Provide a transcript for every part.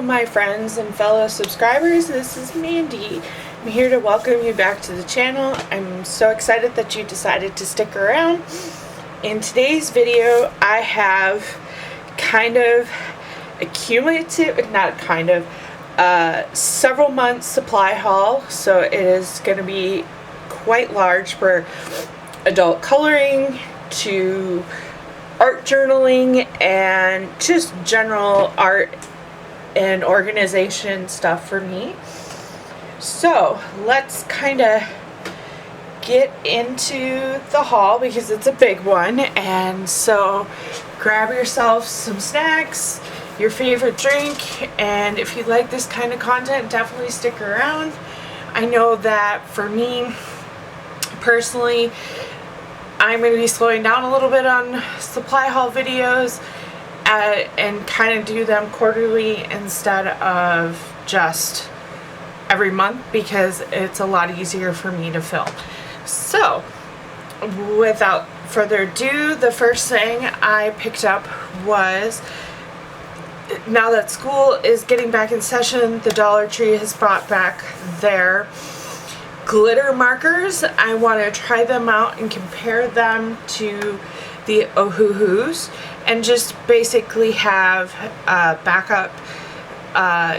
Hello my friends and fellow subscribers, this is Mandy. I'm here to welcome you back to the channel. I'm so excited that you decided to stick around. In today's video I have kind of a cumulative, several months supply haul, so it is going to be quite large for adult coloring to art journaling and just general art and organization stuff for me. So let's kind of get into the haul because it's a big one, and so grab yourself some snacks, your favorite drink, and if you like this kind of content, definitely stick around. I know that for me personally, I'm going to be slowing down a little bit on supply haul videos and kind of do them quarterly instead of just every month because it's a lot easier for me to film. So without further ado, the first thing I picked up was, now that school is getting back in session, the Dollar Tree has brought back their glitter markers. I want to try them out and compare them to the Ohuhus and just basically have backup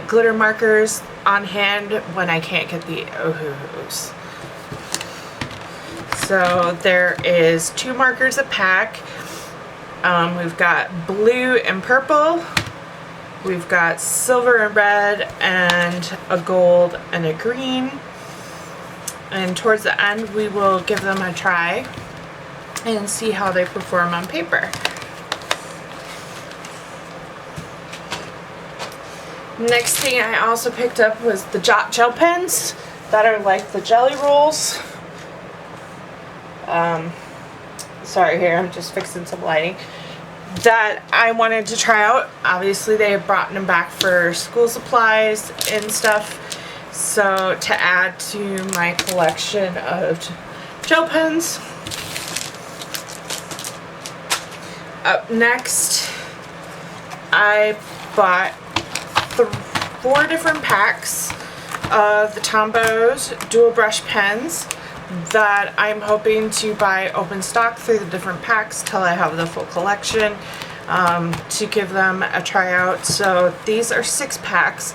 glitter markers on hand when I can't get the Ohuhus. So there is 2 markers a pack. We've got blue and purple. We've got silver and red, and a gold and a green. And towards the end we will give them a try and see how they perform on paper. Next thing I also picked up was the Jot gel pens that are like the jelly rolls. Sorry, here I'm just fixing some lighting that I wanted to try out. Obviously they have brought them back for school supplies and stuff, so to add to my collection of gel pens. Up next, I bought 4 different packs of the Tombows dual brush pens that I'm hoping to buy open stock through the different packs till I have the full collection, to give them a try out. So these are 6 packs.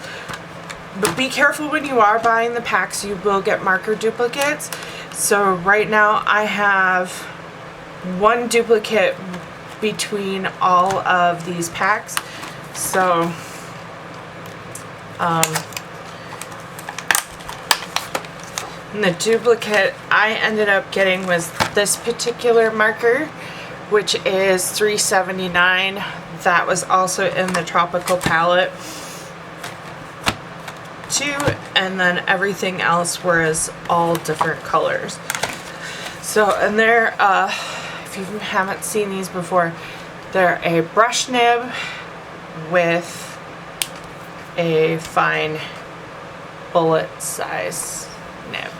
But be careful when you are buying the packs, you will get marker duplicates. So right now I have 1 duplicate between all of these packs. So and the duplicate I ended up getting was this particular marker, which is $3.79. That was also in the tropical palette too, and then everything else was all different colors. So, and they're if you haven't seen these before, they're a brush nib with a fine bullet size nib.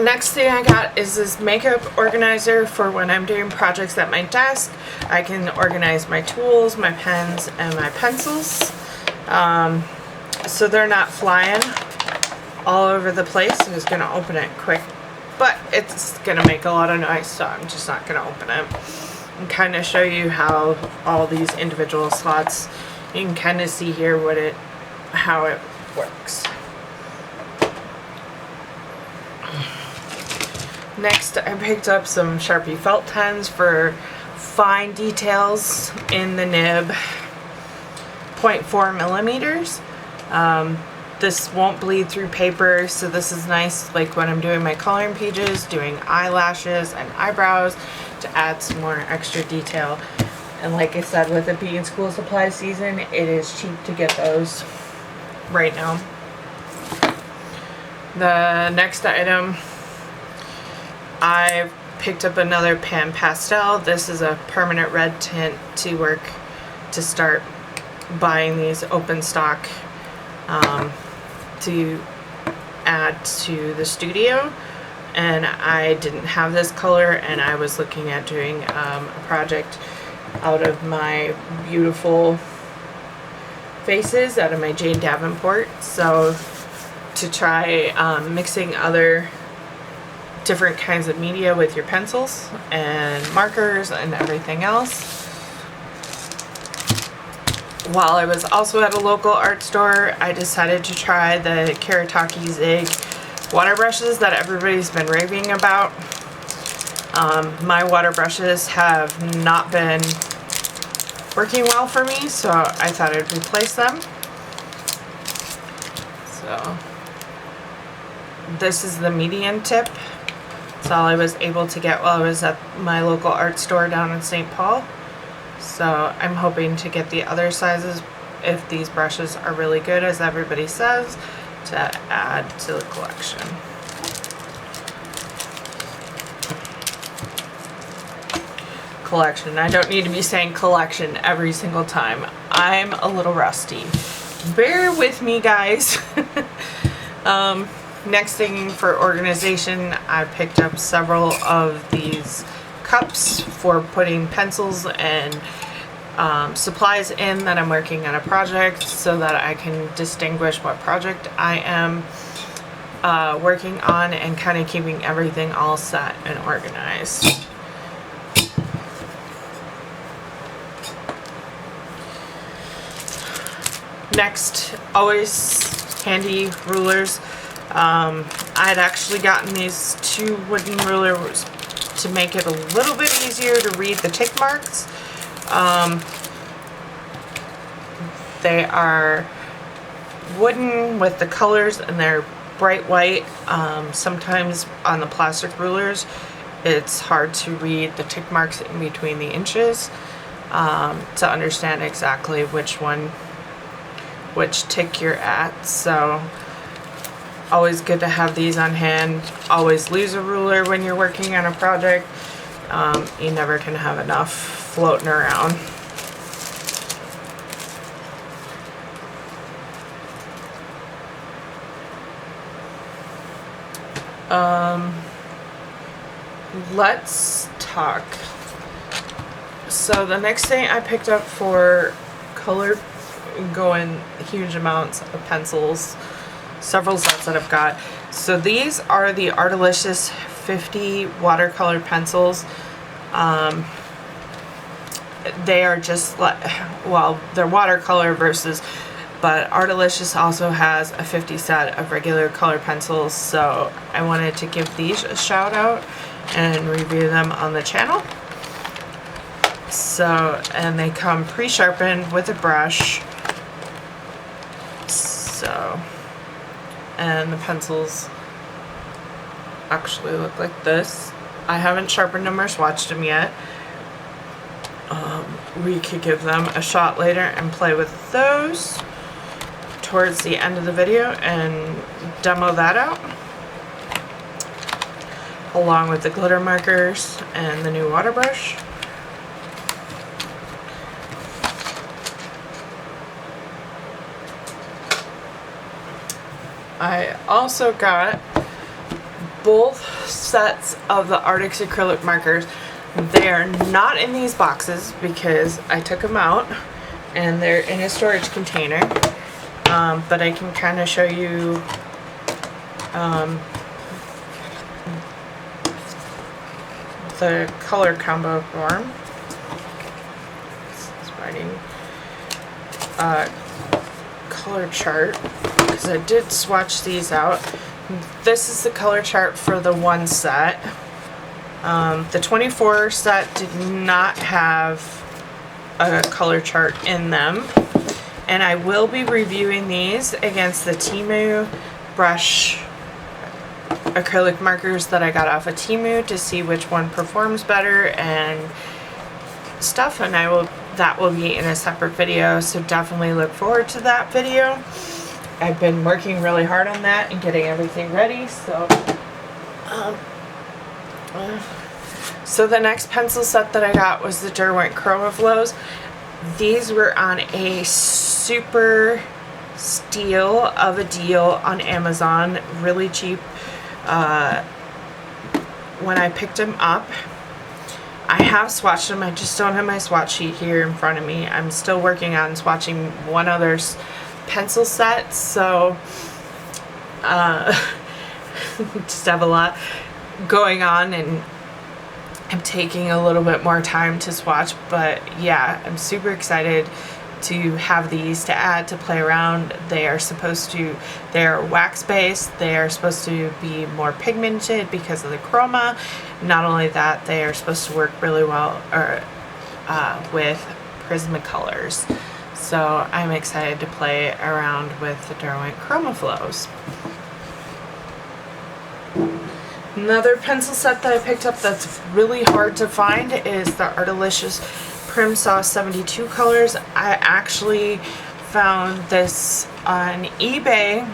Next thing I got is this makeup organizer for when I'm doing projects at my desk. I can organize my tools, my pens, and my pencils, so they're not flying all over the place. I'm just going to open it quick, but it's going to make a lot of noise, so I'm just not going to open it. And kind of show you how all these individual slots, you can kind of see here how it works. Next, I picked up some Sharpie felt pens for fine details in the nib, 0.4 millimeters. This won't bleed through paper, so this is nice like when I'm doing my coloring pages, doing eyelashes and eyebrows, to add some more extra detail. And like I said, with it being school supply season, it is cheap to get those right now. The next item, I picked up another Pan Pastel. This is a permanent red tint to start buying these open stock to add to the studio, and I didn't have this color, and I was looking at doing a project out of my beautiful faces out of my Jane Davenport. So to try mixing other different kinds of media with your pencils and markers and everything else. While I was also at a local art store, I decided to try the Karatake Zig water brushes that everybody's been raving about. My water brushes have not been working well for me, so I thought I'd replace them. So this is the medium tip. That's all I was able to get while I was at my local art store down in St. Paul. So I'm hoping to get the other sizes, if these brushes are really good as everybody says, to add to the collection. Collection. I don't need to be saying collection every single time. I'm a little rusty. Bear with me, guys. Next thing for organization, I picked up several of these cups for putting pencils and supplies in that I'm working on a project, so that I can distinguish what project I am working on, and kind of keeping everything all set and organized. Next, always handy rulers. I'd actually gotten these 2 wooden rulers to make it a little bit easier to read the tick marks. They are wooden with the colors, and they're bright white. Sometimes on the plastic rulers it's hard to read the tick marks in between the inches to understand exactly which tick you're at. So always good to have these on hand. Always lose a ruler when you're working on a project. You never can have enough floating around. Let's talk. So the next thing I picked up for color going huge amounts of pencils, several sets that I've got. So these are the Artilicious 50 watercolor pencils. They are just like, well, they're watercolor but Artilicious also has a 50 set of regular color pencils, so I wanted to give these a shout out and review them on the channel. So, and they come pre-sharpened with a brush. So, and the pencils actually look like this. I haven't sharpened them or swatched them yet. We could give them a shot later and play with those towards the end of the video and demo that out, along with the glitter markers and the new water brush. I also got both sets of the Artix acrylic markers. They're not in these boxes because I took them out and they're in a storage container, but I can kind of show you the color combo form. It's writing color chart, because I did swatch these out. This is the color chart for the one set. The 24 set did not have a color chart in them, and I will be reviewing these against the Temu brush acrylic markers that I got off of Temu to see which one performs better and stuff, and that will be in a separate video, so definitely look forward to that video. I've been working really hard on that and getting everything ready, so so the next pencil set that I got was the Derwent Chroma Flows. These were on a super steal of a deal on Amazon, really cheap when I picked them up. I have swatched them. I just don't have my swatch sheet here in front of me. I'm still working on swatching one other pencil set, so just have a lot going on, and I'm taking a little bit more time to swatch. But yeah, I'm super excited to have these to add, to play around. They're wax based. They are supposed to be more pigmented because of the chroma. Not only that, they are supposed to work really well with Prismacolors. So I'm excited to play around with the Derwent Chroma Flows. Another pencil set that I picked up that's really hard to find is the Artilicious Prim Sauce 72 colors. I actually found this on eBay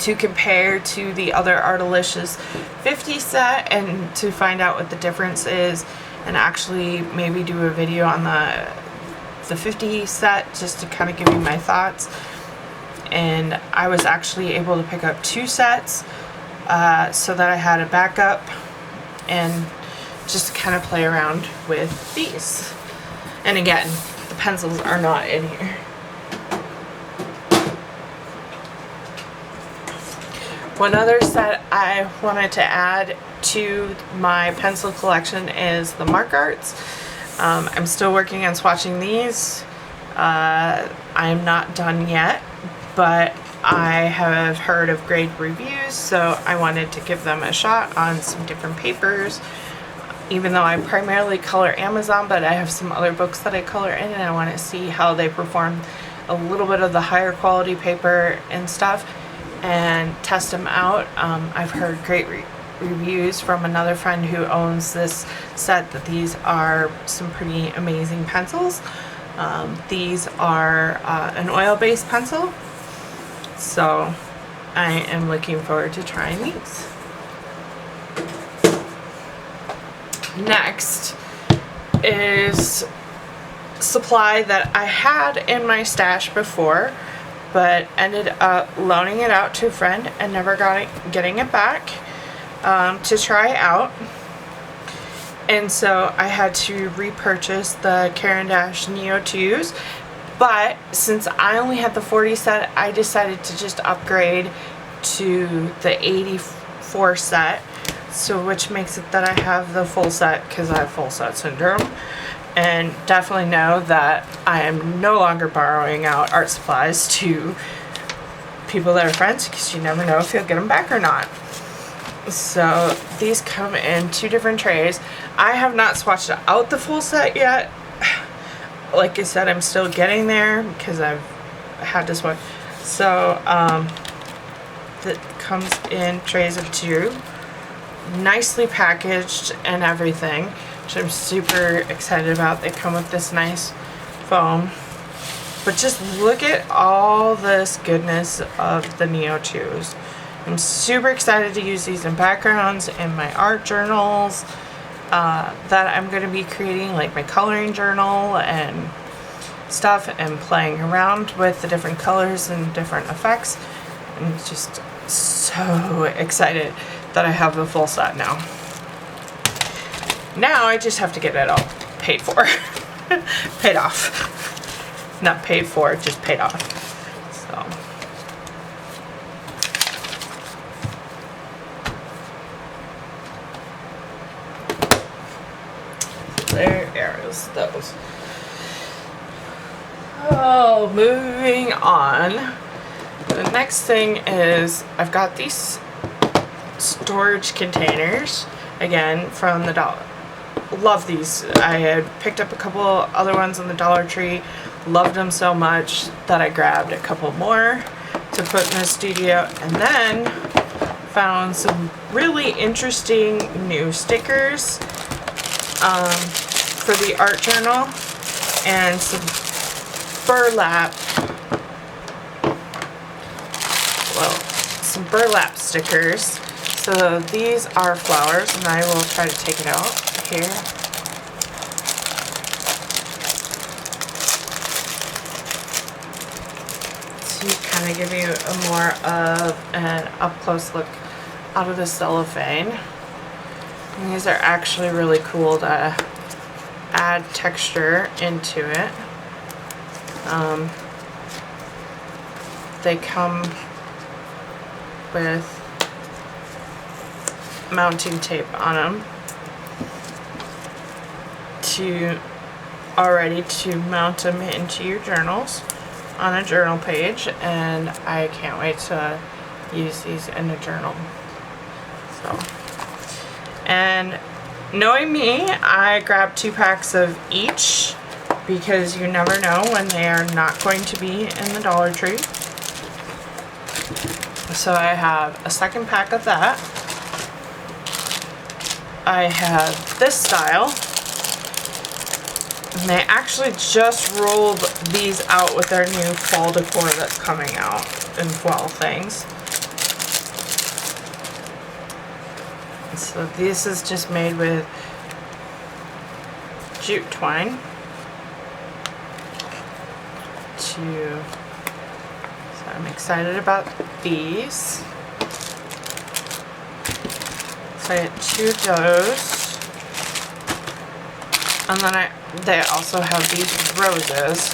to compare to the other Artilicious 50 set and to find out what the difference is, and actually maybe do a video on the 50 set just to kind of give you my thoughts. And I was actually able to pick up 2 sets so that I had a backup and just kind of play around with these. And again, the pencils are not in here. One other set I wanted to add to my pencil collection is the Mark Arts. I'm still working on swatching these. I'm not done yet, but I have heard of great reviews, so I wanted to give them a shot on some different papers. Even though I primarily color Amazon, but I have some other books that I color in, and I want to see how they perform a little bit of the higher quality paper and stuff and test them out. I've heard great reviews from another friend who owns this set that these are some pretty amazing pencils. These are an oil-based pencil, so I am looking forward to trying these. Next is supply that I had in my stash before, but ended up loaning it out to a friend and never getting it back to try out. And so I had to repurchase the Caran d'Ache Neo 2s, but since I only had the 40 set, I decided to just upgrade to the 84 set, so which makes it that I have the full set because I have full set syndrome. And definitely know that I am no longer borrowing out art supplies to people that are friends, because you never know if you'll get them back or not. So these come in 2 different trays. I have not swatched out the full set yet. Like I said, I'm still getting there because I've had to swatch. So that comes in trays of 2, nicely packaged and everything, which I'm super excited about. They come with this nice foam. But just look at all this goodness of the Neo 2s. I'm super excited to use these in backgrounds in my art journals that I'm going to be creating, like my coloring journal and stuff, and playing around with the different colors and different effects. I'm just so excited that I have the full set now. Now I just have to get it all paid for. Paid off. Not paid for, just paid off. So. There is those. Oh, moving on. The next thing is I've got these storage containers, again, from the Dollar. Love these. I had picked up a couple other ones in the Dollar Tree. Loved them so much that I grabbed a couple more to put in the studio, and then found some really interesting new stickers for the art journal, and some burlap, some burlap stickers. So these are flowers, and I will try to take it out here. kind of give you a more of an up-close look out of the cellophane. And these are actually really cool to add texture into it. They come with mounting tape on them to mount them into your journals on a journal page, and I can't wait to use these in a journal. So, and knowing me, I grabbed 2 packs of each because you never know when they are not going to be in the Dollar Tree. So I have a second pack of that. I have this style. And they actually just rolled these out with their new fall decor that's coming out in fall things. So this is just made with jute twine. So I'm excited about these. So I get 2 of those. And then they also have these roses.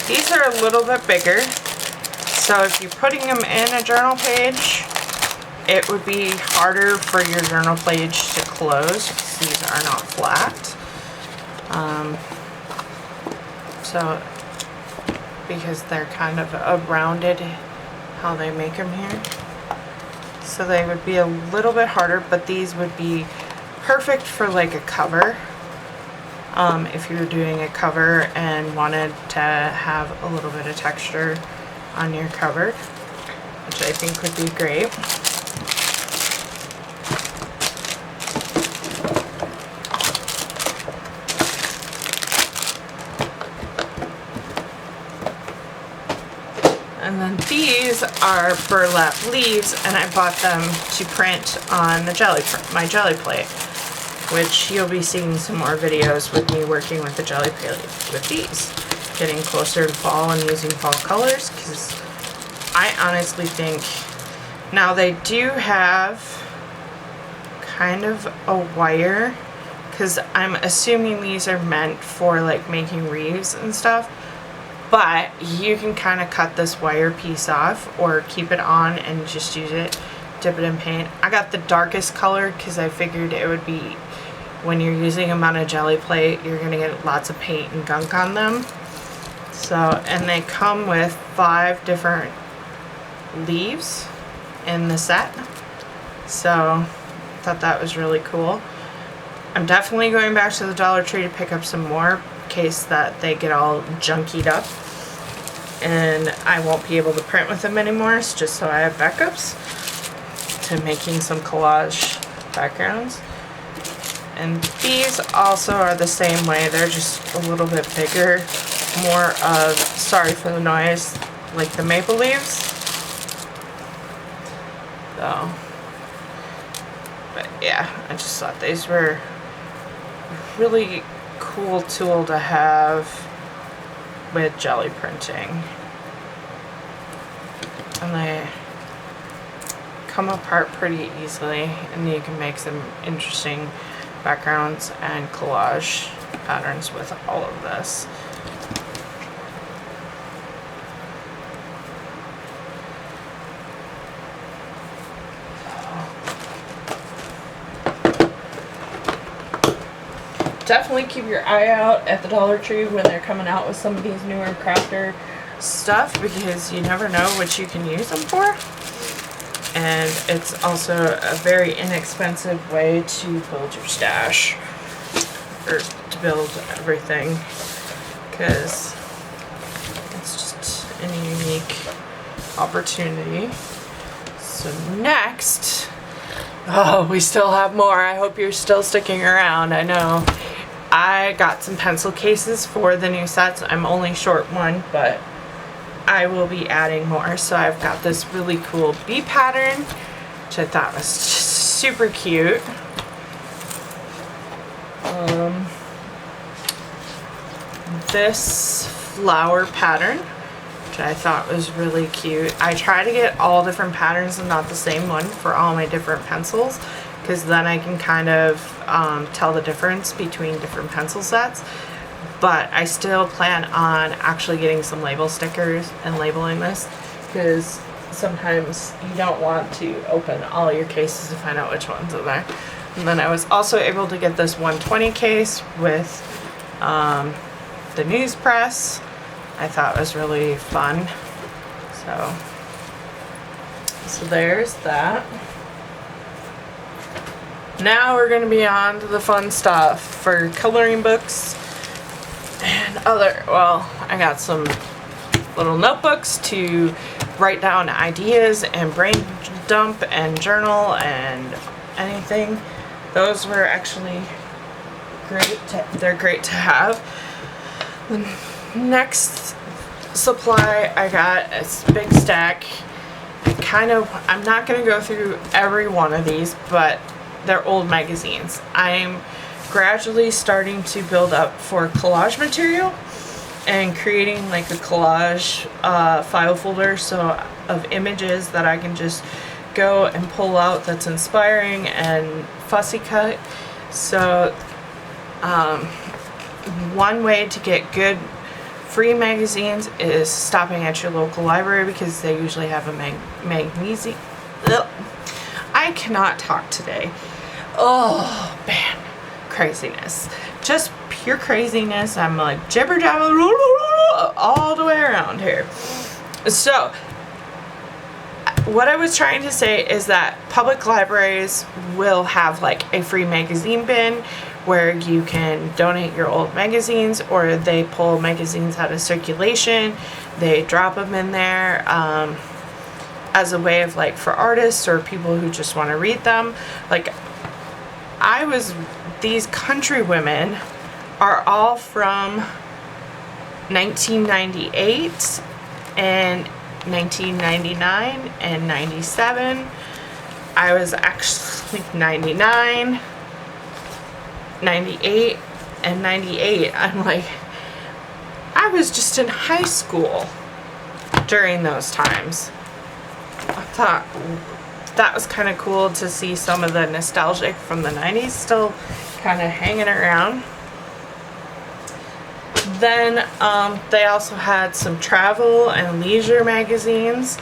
These are a little bit bigger. So if you're putting them in a journal page, it would be harder for your journal page to close because these are not flat. Because they're kind of a rounded how they make them here. So they would be a little bit harder, but these would be perfect for like a cover. If you were doing a cover and wanted to have a little bit of texture on your cover, which I think would be great. And then these are burlap leaves, and I bought them to print on the my jelly plate, which you'll be seeing some more videos with me working with the jelly plate with these, getting closer to fall and using fall colors, because I honestly think now they do have kind of a wire, because I'm assuming these are meant for like making wreaths and stuff. But you can kind of cut this wire piece off or keep it on and just use it, dip it in paint. I got the darkest color because I figured it would be, when you're using them on a jelly plate, you're going to get lots of paint and gunk on them. So, and they come with 5 different leaves in the set. So, I thought that was really cool. I'm definitely going back to the Dollar Tree to pick up some more in case that they get all junkied up and I won't be able to print with them anymore, just so I have backups to making some collage backgrounds. And these also are the same way, they're just a little bit bigger, more of, sorry for the noise, like the maple leaves. So, but yeah, I just thought these were a really cool tool to have with jelly printing. And they come apart pretty easily, and you can make some interesting backgrounds and collage patterns with all of this. Definitely keep your eye out at the Dollar Tree when they're coming out with some of these newer crafter stuff, because you never know what you can use them for. And it's also a very inexpensive way to build your stash, or to build everything, because it's just a unique opportunity. So next, oh, we still have more. I hope you're still sticking around. I know I got some pencil cases for the new sets. I'm only short one, but I will be adding more. So I've got this really cool bee pattern, which I thought was just super cute. This flower pattern, which which I thought was really cute. I try to get all different patterns and not the same one for all my different pencils, because then I can kind of tell the difference between different pencil sets. But I still plan on actually getting some label stickers and labeling this, because sometimes you don't want to open all your cases to find out which ones are there. And then I was also able to get this 120 case with the news press. I thought was really fun. So there's that. Now we're going to be on to the fun stuff for coloring books and other, well, I got some little notebooks to write down ideas and brain dump and journal and anything. Those were actually great. They're great to have. The next supply I got is a big stack. I'm not going to go through every one of these, but they're old magazines. I'm gradually starting to build up for collage material and creating like a collage file folder of images that I can just go and pull out that's inspiring and fussy cut. So one way to get good free magazines is stopping at your local library, because they usually have a magnesium. I cannot talk today. Oh man, craziness, just pure craziness. I'm like jibber jabber all the way around here. So what I was trying to say is that public libraries will have like a free magazine bin where you can donate your old magazines, or they pull magazines out of circulation, they drop them in there as a way of like for artists or people who just want to read them. Like these country women are all from 1998 and 1999 and 97. I was actually 99, 98 and 98. I'm like, I was just in high school during those times. I thought that was kind of cool to see some of the nostalgic from the 90s still kind of hanging around. Then they also had some travel and leisure magazines.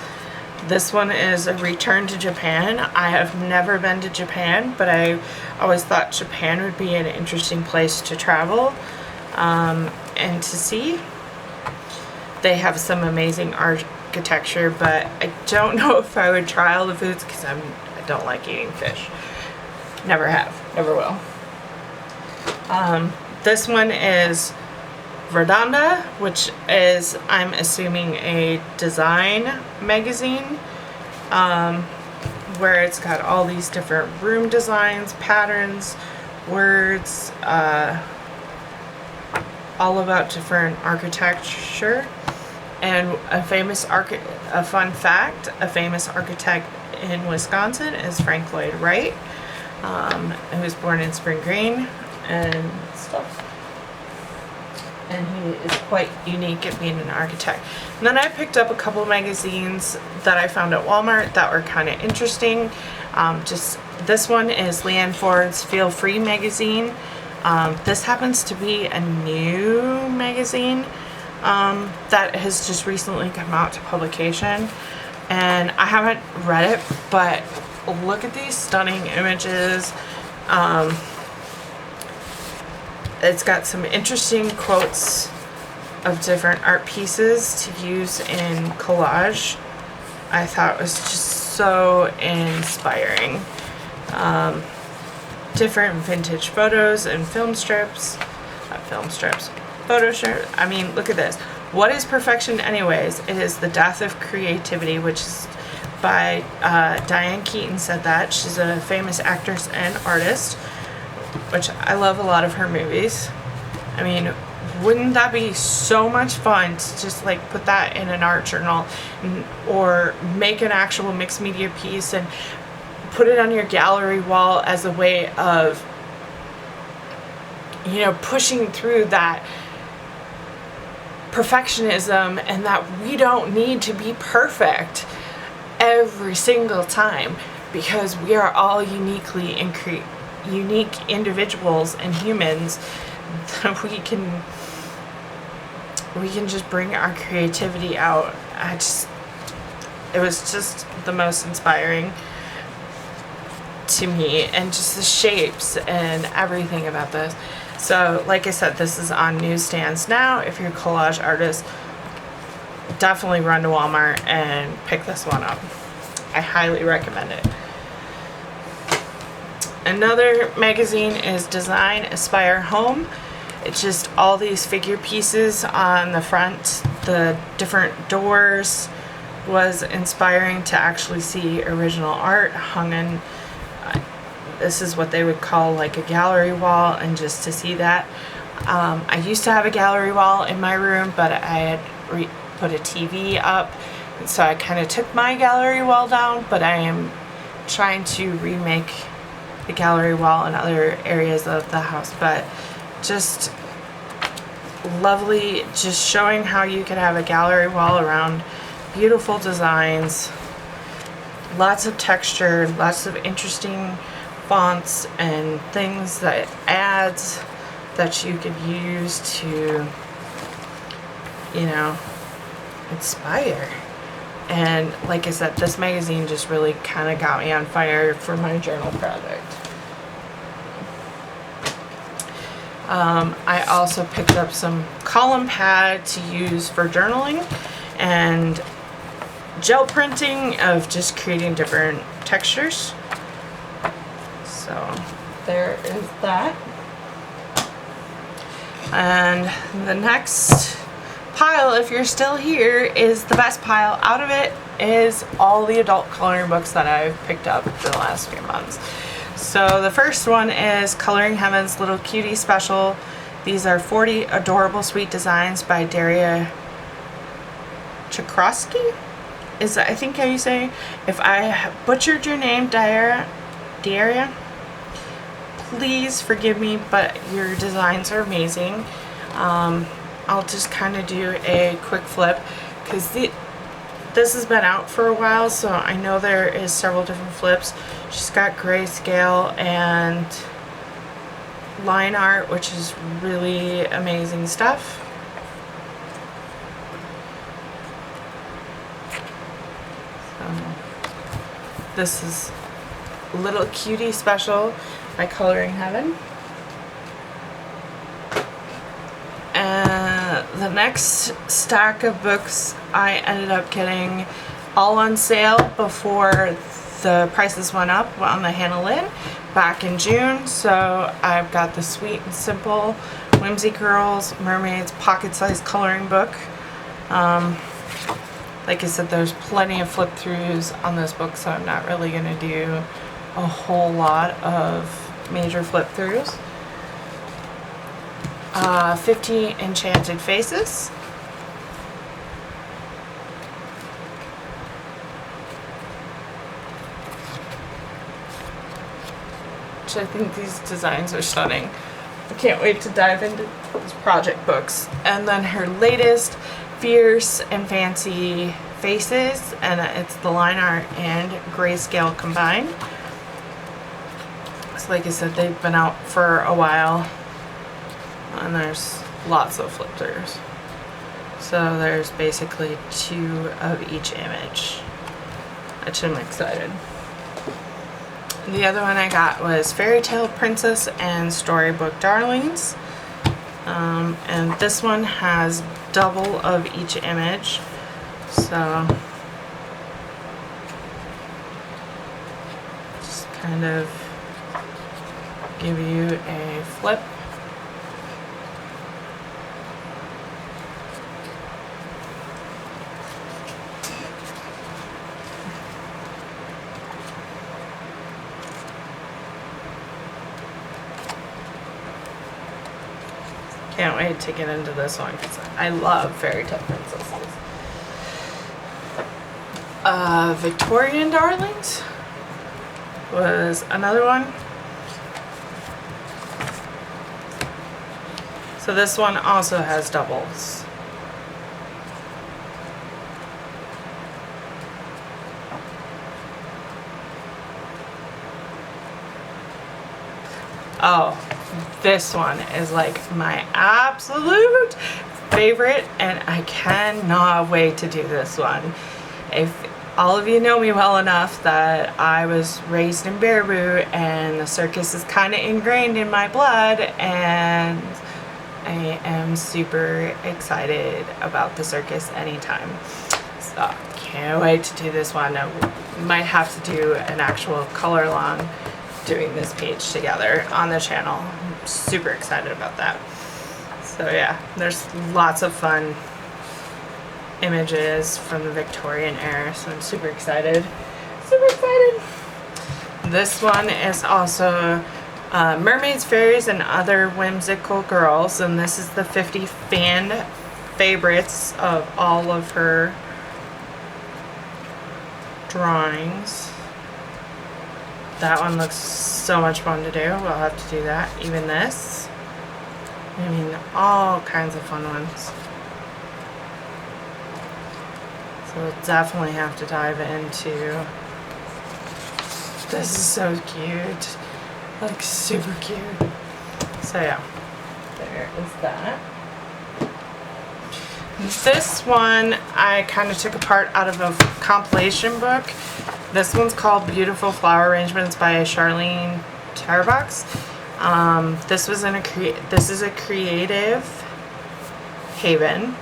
This one is a return to Japan. I have never been to Japan, but I always thought Japan would be an interesting place to travel and to see. They have some amazing architecture, but I don't know if I would try all the foods because I don't like eating fish. Never have, never will. This one is Redonda, which is, I'm assuming, a design magazine, where it's got all these different room designs, patterns, words, all about different architecture. And a fun fact, a famous architect in Wisconsin is Frank Lloyd Wright, who was born in Spring Green and stuff. And he is quite unique at being an architect. And then I picked up a couple of magazines that I found at Walmart that were kind of interesting. Just this one is Leanne Ford's Feel Free magazine. This happens to be a new magazine that has just recently come out to publication, and I haven't read it, but look at these stunning images. It's got some interesting quotes of different art pieces to use in collage. I thought it was just so inspiring. Different vintage photos and photo strips. I mean, look at this. What is perfection anyways? It is the death of creativity, which is by Diane Keaton said that. She's a famous actress and artist, which I love a lot of her movies. I mean, wouldn't that be so much fun to just like put that in an art journal or make an actual mixed media piece and put it on your gallery wall as a way of, you know, pushing through that perfectionism and that we don't need to be perfect every single time, because we are all uniquely and unique individuals and humans that we can just bring our creativity out. It was just the most inspiring to me, and just the shapes and everything about this. So like I said, this is on newsstands now. If you're a collage artist, definitely run to Walmart and pick this one up. I highly recommend it. Another magazine is Design Aspire Home. It's just all these figure pieces on the front. The different doors was inspiring to actually see original art hung in. This is what they would call like a gallery wall, and just to see that. I used to have a gallery wall in my room, but I had put a TV up, and so I kind of took my gallery wall down, but I am trying to remake the gallery wall in other areas of the house. But just lovely, just showing how you could have a gallery wall around beautiful designs, lots of texture, lots of interesting fonts and things that adds that you could use to, you know, inspire. And like I said, this magazine just really kind of got me on fire for my journal project. I also picked up some column pad to use for journaling and gel printing of just creating different textures. So there is that. And the next pile, if you're still here, is the best pile out of it, is all the adult coloring books that I've picked up for the last few months. So the first one is Coloring Heaven's Little Cutie Special. These are 40 adorable sweet designs by Daria Chakrovsky. Is that, I think, how you say? If I butchered your name, Daria, please forgive me, but your designs are amazing. I'll just kind of do a quick flip, because this has been out for a while, so I know there is several different flips. She's got grayscale and line art, which is really amazing stuff. So this is Little Cutie Special by Coloring Heaven. And the next stack of books I ended up getting all on sale before the prices went up on the Hannah Lynn back in June. So I've got the Sweet and Simple Whimsy Girls Mermaids pocket-sized coloring book. Like I said, there's plenty of flip-throughs on this book, so I'm not really going to do a whole lot of major flip-throughs. 50 Enchanted Faces. Which I think these designs are stunning. I can't wait to dive into these project books. And then her latest, Fierce and Fancy Faces, and it's the line art and grayscale combined. So like I said, they've been out for a while, and there's lots of flip throughs. So there's basically 2 of each image, which I'm excited. The other one I got was Fairy Tale Princess and Storybook Darlings. And this one has double of each image. So just kind of give you a flip. Can't wait to get into this one because I love Fairy Tale Princesses. Victorian Darlings was another one. So this one also has doubles. Oh, this one is like my absolute favorite, and I cannot wait to do this one. If all of you know me well enough that I was raised in Baraboo and the circus is kind of ingrained in my blood, and I am super excited about the circus anytime. So can't wait to do this one. I might have to do an actual color along doing this page together on the channel. I'm super excited about that. So yeah, there's lots of fun images from the Victorian era, so I'm super excited. Super excited. This one is also Mermaids, Fairies, and Other Whimsical Girls, and this is the 50 fan favorites of all of her drawings. That one looks so much fun to do. We'll have to do that. Even this. I mean, all kinds of fun ones. So we'll definitely have to dive into. This is so cute. Like, super cute. So yeah, there is that. This one I kind of took apart out of a compilation book. This one's called Beautiful Flower Arrangements by Charlene Tarbox. This was in this is a Creative Haven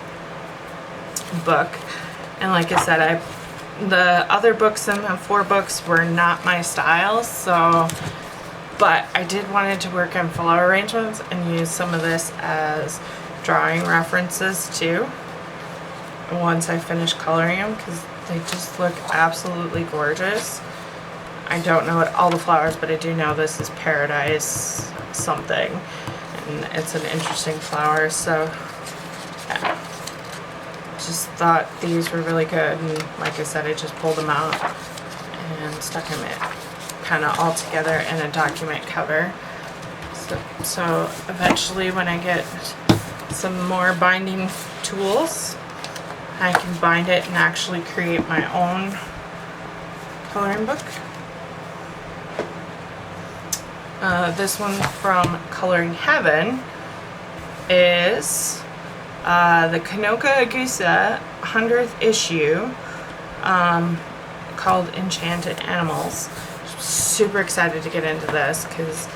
book, and like I said, the other books in the 4 books were not my style, so but I did wanted to work on flower arrangements and use some of this as drawing references too once I finish coloring them, because they just look absolutely gorgeous. I don't know all the flowers, but I do know this is Paradise something, and it's an interesting flower, so yeah. Just thought these were really good, and like I said, I just pulled them out and stuck them in kind of all together in a document cover. So eventually when I get some more binding tools, I can bind it and actually create my own coloring book. This one from Coloring Heaven is the Kanoka Agusa 100th issue, called Enchanted Animals. Super excited to get into this because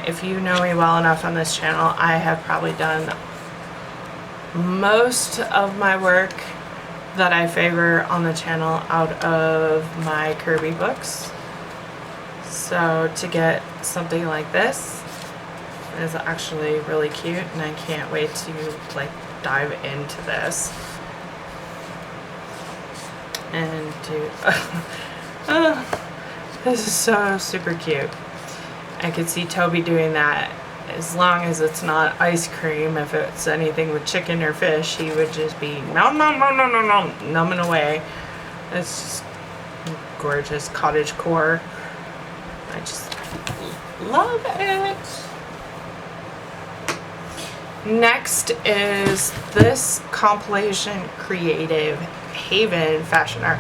if you know me well enough on this channel, I have probably done most of my work that I favor on the channel out of my Kirby books. So to get something like this is actually really cute, and I can't wait to like dive into this and do this is so super cute. I could see Toby doing that. As long as it's not ice cream, if it's anything with chicken or fish, he would just be numbing away. It's just gorgeous cottage core. I just love it. Next is this compilation Creative Haven Fashion Art,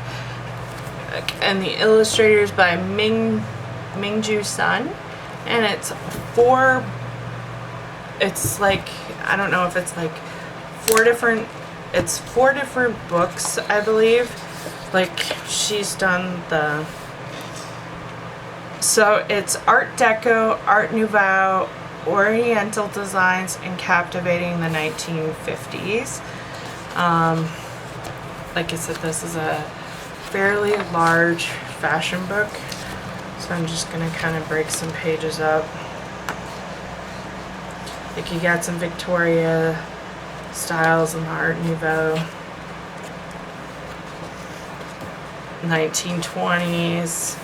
and the illustrators by Mingju Sun, and it's 4. It's like, I don't know if it's like 4 different. It's 4 different books, I believe. Like she's done the. So it's Art Deco, Art Nouveau, Oriental designs, and captivating the 1950s. Like I said, this is a fairly large fashion book, so I'm just gonna kind of break some pages up. Like you got some Victoria styles and Art Nouveau, 1920s,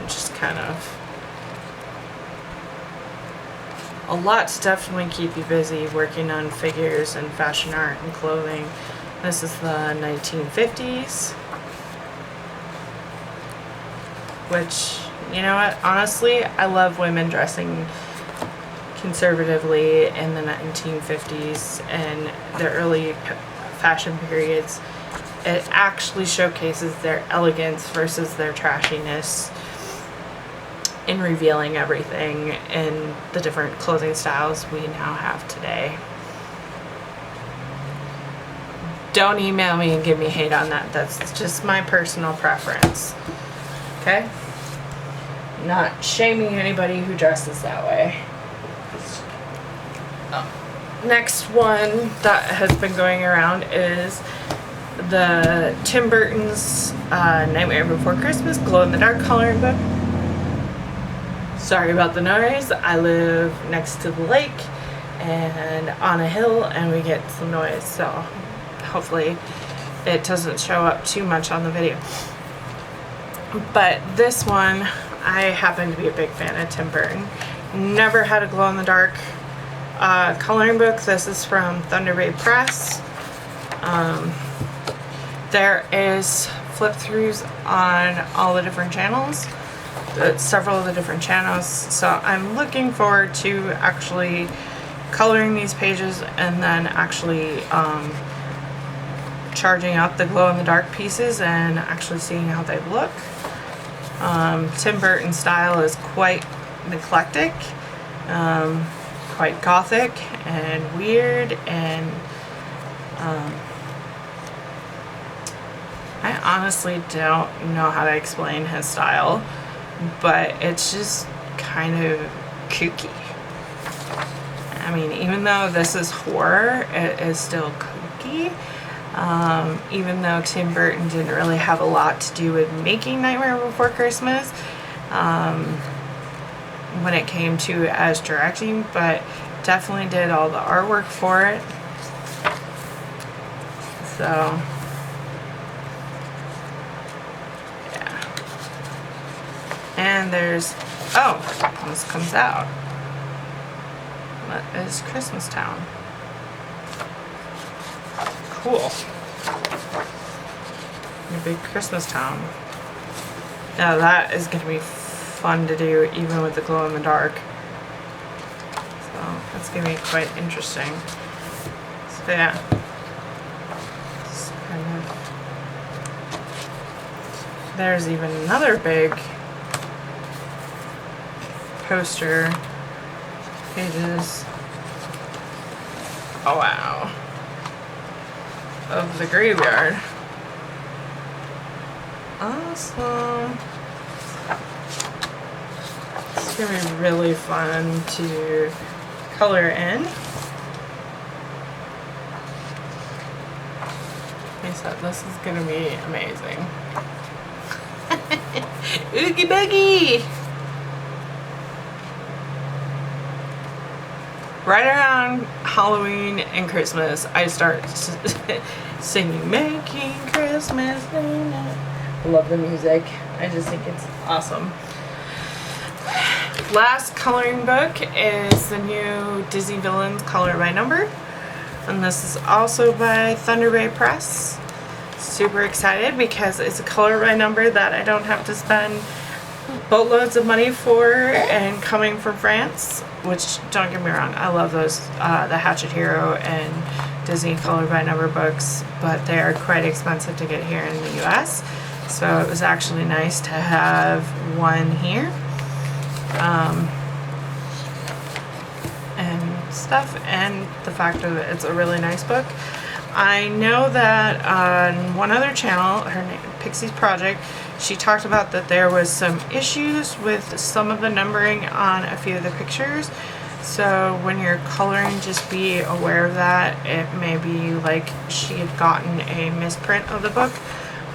just kind of a lot to definitely keep you busy working on figures and fashion art and clothing. This is the 1950s, which, you know what, honestly, I love women dressing conservatively in the 1950s and the early fashion periods. It actually showcases their elegance versus their trashiness. in revealing everything in the different clothing styles we now have today. Don't email me and give me hate on that. That's just my personal preference. Okay? Not shaming anybody who dresses that way. Next one that has been going around is the Tim Burton's Nightmare Before Christmas glow-in-the-dark coloring book. Sorry about the noise. I live next to the lake and on a hill, and we get some noise, so hopefully it doesn't show up too much on the video. But this one, I happen to be a big fan of Tim Burton. Never had a glow-in-the-dark coloring book. This is from Thunder Bay Press. There is flip-throughs on all the different channels, several of the different channels, so I'm looking forward to actually coloring these pages and then actually charging out the glow-in-the-dark pieces and actually seeing how they look. Tim Burton's style is quite eclectic, quite gothic and weird, and I honestly don't know how to explain his style, but it's just kind of kooky. I mean, even though this is horror, it is still kooky. Even though Tim Burton didn't really have a lot to do with making Nightmare Before Christmas when it came to as directing, but definitely did all the artwork for it. So yeah. And there's, oh, this comes out. That is Christmas Town. Cool. A big Christmas Town. Now that is going to be fun to do, even with the glow in the dark. So that's going to be quite interesting. So yeah. Just kind of. There's even another big poster pages. Oh wow. Of the graveyard. Awesome. It's gonna be really fun to color in. Like I said, this is gonna be amazing. Oogie boogie! Right around Halloween and Christmas, I start singing "Making Christmas." I love the music. I just think it's awesome. Last coloring book is the new Disney Villains Color by Number, and this is also by Thunder Bay Press. Super excited because it's a color by number that I don't have to spend boatloads of money for, and coming from France, which, don't get me wrong, I love those, the Hatchet Hero and Disney Color by Number books, but they are quite expensive to get here in the US, so it was actually nice to have one here, and stuff, and the fact that it's a really nice book. I know that on one other channel, her name, Pixie's Project, she talked about that there was some issues with some of the numbering on a few of the pictures. So when you're coloring, just be aware of that. It may be like she had gotten a misprint of the book.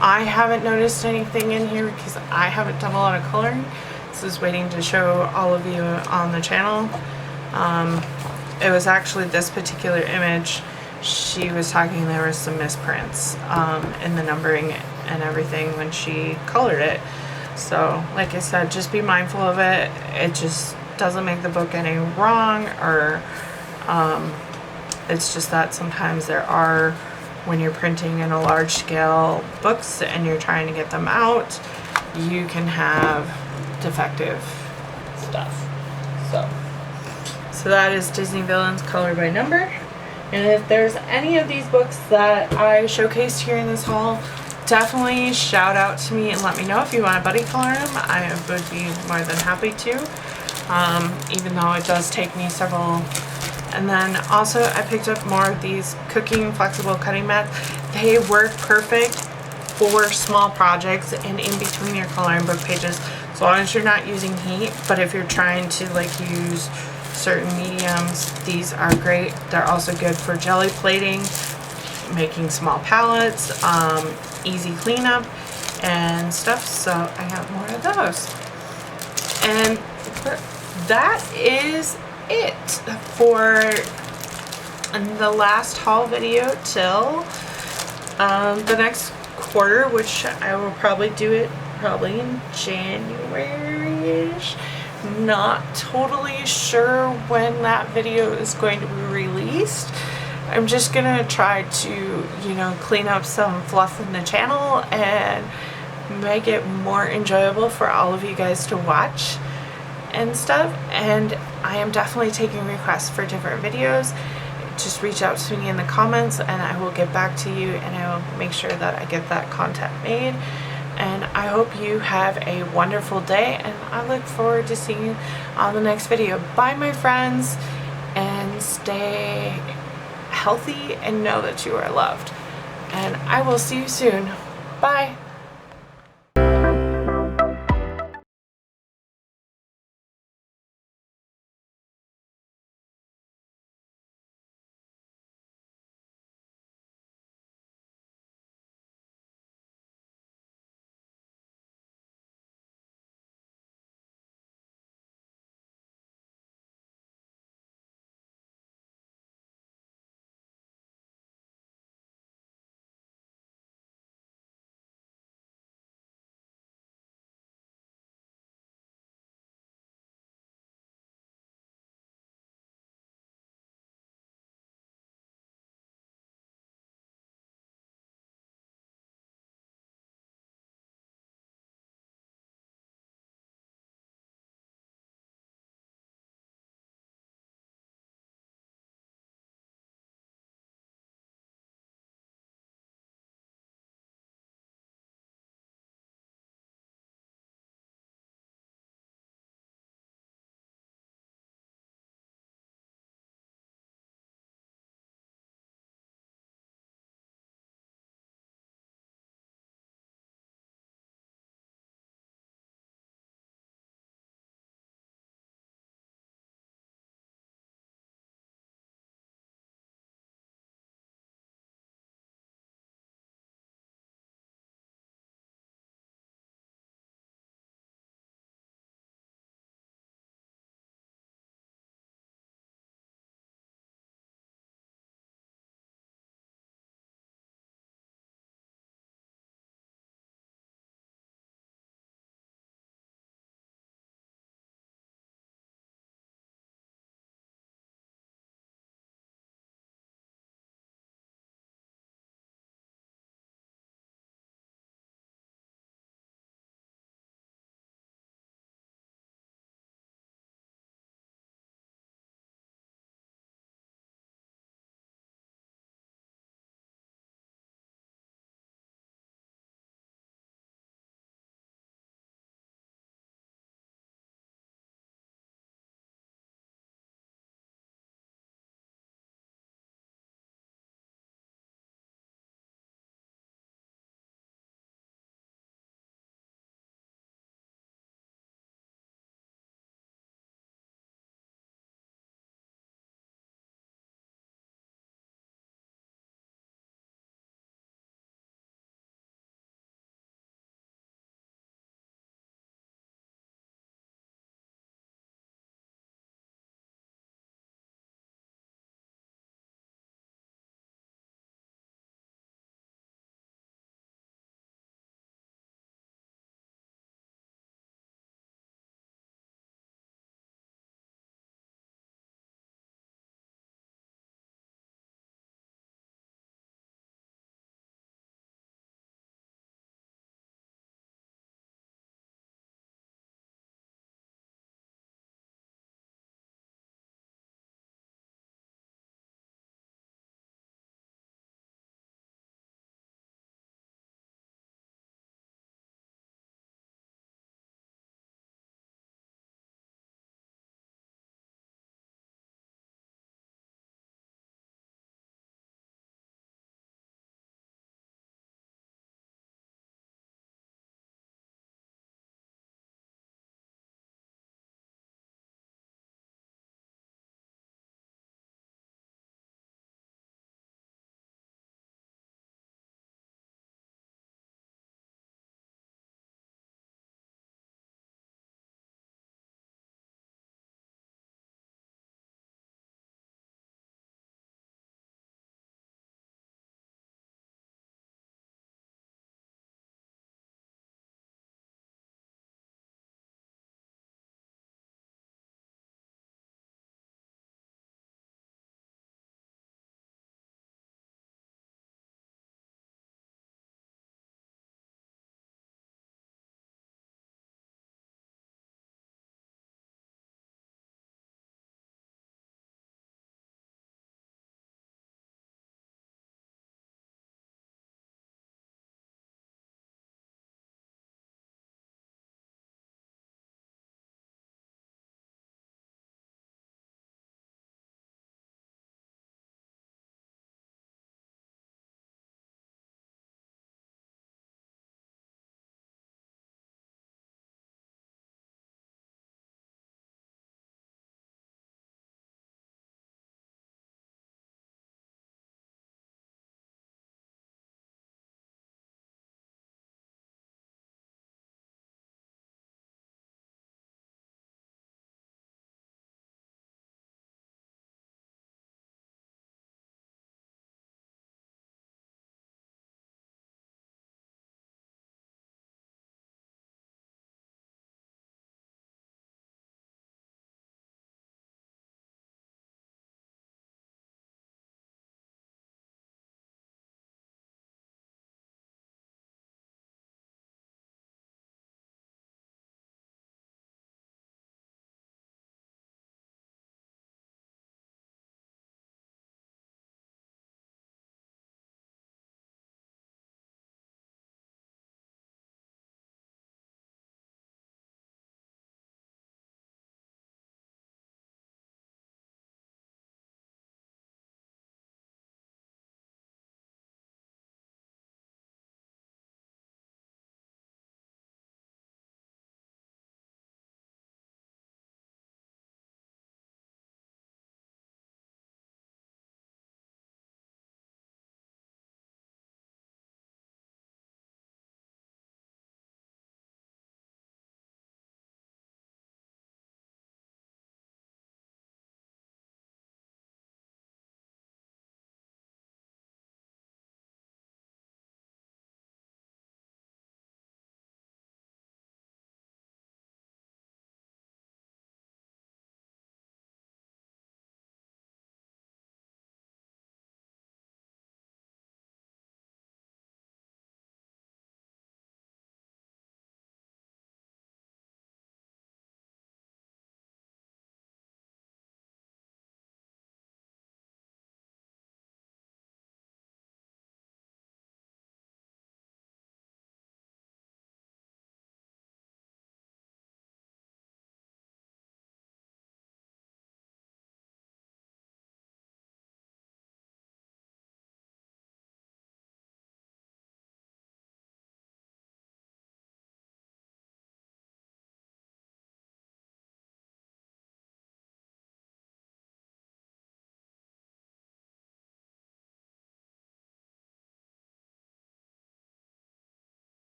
I haven't noticed anything in here because I haven't done a lot of coloring. This is waiting to show all of you on the channel. It was actually this particular image. She was talking, there was some misprints in the numbering and everything when she colored it. So like I said, just be mindful of it. It just doesn't make the book any wrong, or it's just that sometimes there are, when you're printing in a large scale books and you're trying to get them out, you can have defective stuff. So that is Disney Villains Color by Number. And if there's any of these books that I showcased here in this haul definitely shout out to me and let me know if you want to buddy color them. I would be more than happy to, even though it does take me several. And then also I picked up more of these cooking flexible cutting mats. They work perfect for small projects and in between your coloring book pages, as long as you're not using heat. But if you're trying to like use certain mediums, these are great. They're also good for jelly plating, making small palettes, easy cleanup and stuff. So I have more of those. And that is it for the last haul video till the next quarter, which I will probably do it probably in January-ish. Not totally sure when that video is going to be released. I'm just gonna try to, you know, clean up some fluff in the channel and make it more enjoyable for all of you guys to watch and stuff. And I am definitely taking requests for different videos. Just reach out to me in the comments and I will get back to you, and I will make sure that I get that content made. And I hope you have a wonderful day, and I look forward to seeing you on the next video. Bye, my friends, and stay healthy and know that you are loved. And I will see you soon. Bye.